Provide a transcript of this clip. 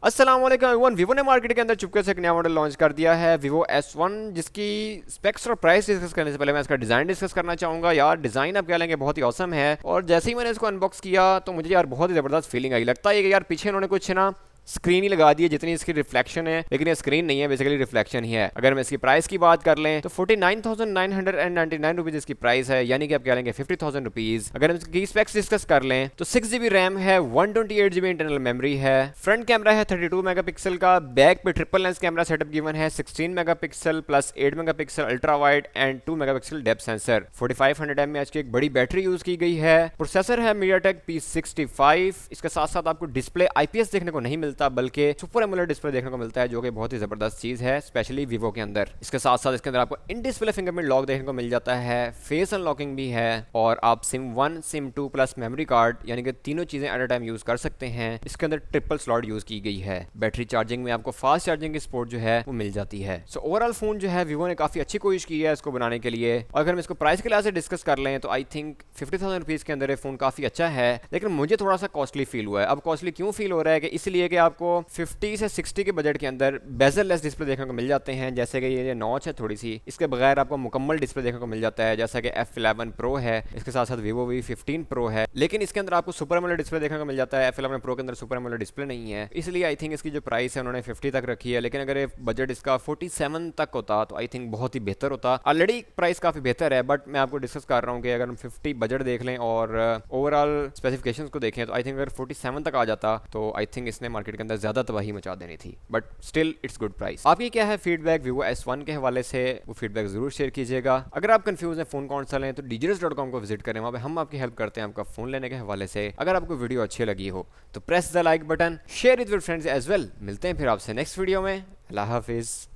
अस्सलाम वालेकुम everyone. Vivo ने मार्केट के अंदर चुपके से एक नया मॉडल लॉन्च कर दिया है Vivo S1, जिसकी स्पेक्स और प्राइस डिस्कस करने से पहले मैं इसका डिज़ाइन डिस्कस करना चाहूँगा। यार डिज़ाइन आप कह लेंगे बहुत ही ऑसम है, और जैसे ही मैंने इसको अनबॉक्स किया तो मुझे यार बहुत ही ज़बरदस्त फीलिंग आई। लगता है कि यार पीछे इन्होंने कुछ ना स्क्रीन ही लगा दी है जितनी इसकी रिफ्लेक्शन है, लेकिन ये स्क्रीन नहीं है, बेसिकली रिफ्लेक्शन ही है। अगर हम इसकी प्राइस की बात कर लें तो 49,999 रुपीज़ इसकी प्राइस है, यानी कि आप कह लेंगे 50,000 रुपीज़। अगर हम इसकी स्पेक्स डिस्कस कर लें तो 6GB रैम है, 128GB इंटरनल मेमोरी है, फ्रंट कैमरा है 32 मेगापिक्सल का, बैक पे triple lens camera setup given है 16 megapixel plus 8 megapixel ultra wide and 2 megapixel depth sensor. 4500 mAh की एक बड़ी बैटरी यूज की गई है। प्रोसेसर है MediaTek P65। इसके साथ साथ आपको डिस्प्ले IPS देखने को नहीं मिलता, बल्कि सुपर एमोलेड डिस्प्ले देखने को मिलता है, जो कि बहुत ही जबरदस्त चीज है स्पेशली वीवो के अंदर। इसके साथ साथ इसके अंदर आपको इन डिस्प्ले फिंगरप्रिंट लॉक देखने को मिल जाता है, फेस अनलॉकिंग भी है, और आप SIM 1 SIM 2 plus memory card यानी कि तीनों चीजें एट अ टाइम यूज कर सकते हैं। इसके अंदर ट्रिपल स्लॉट यूज की गई है। बैटरी चार्जिंग में आपको फास्ट चार्जिंग की सपोर्ट जो है वो मिल जाती है। सो ओवरऑल फोन जो है वीवो ने काफी अच्छी कोशिश की है इसको बनाने के लिए। अगर हम इसको प्राइस के लिहाज से डिस्कस कर लें तो आई थिंक 50,000 रुपीज के अंदर ये फोन काफी अच्छा है, लेकिन मुझे थोड़ा सा कॉस्टली फील हुआ है। अब कॉस्टली क्यों फील हो रहा है कि इसलिए कि आपको 50 से 60 के बजट के अंदर बेजल लेस डिस्प्ले देखने को मिल जाते हैं, जैसे कि ये नॉच है थोड़ी सी, इसके बगैर आपको मुकम्मल डिस्प्ले देखने को मिल जाता है, जैसा कि F11 Pro है। इसके साथ साथ Vivo V15 Pro है, लेकिन इसके अंदर आपको सुपर एमोलेड डिस्प्ले देखने को मिल जाता है। F11 Pro के अंदर सुपर एमोलेड डिस्प्ले नहीं है, इसलिए आई थिंक इसकी जो प्राइस है उन्होंने 50 तक रखी है। लेकिन अगर बजट इसका 47 तक होता तो आई थिंक बहुत ही बेहतर होता। ऑलरेडी प्राइस काफी बेहतर है, बट मैं आपको डिस्कस कर रहा हूँ कि अगर हम 50 बजट देख लें और ओवरऑल स्पेसिफिकेशंस को देखें तो आई थिंक अगर 47 तक आ जाता तो आई थिंक इसने मार्केट के अंदर ज्यादा तबाही मचा देनी थी, but still it's good price. आपकी क्या है फीडबैक Vivo S1 के हवाले से, वो फीडबैक जरूर शेयर कीजिएगा। अगर आप कंफ्यूज हैं फोन कौन सा लें तो digiers.com को विजिट करें, वहाँ पे हम आपकी हेल्प करते हैं आपका फोन लेने के हवाले से। अगर आपको वीडियो अच्छी लगी हो तो press the like button, share it with friends as well. मिलते हैं फिर आपसे नेक्स्ट वीडियो में। अल्लाह हाफिज।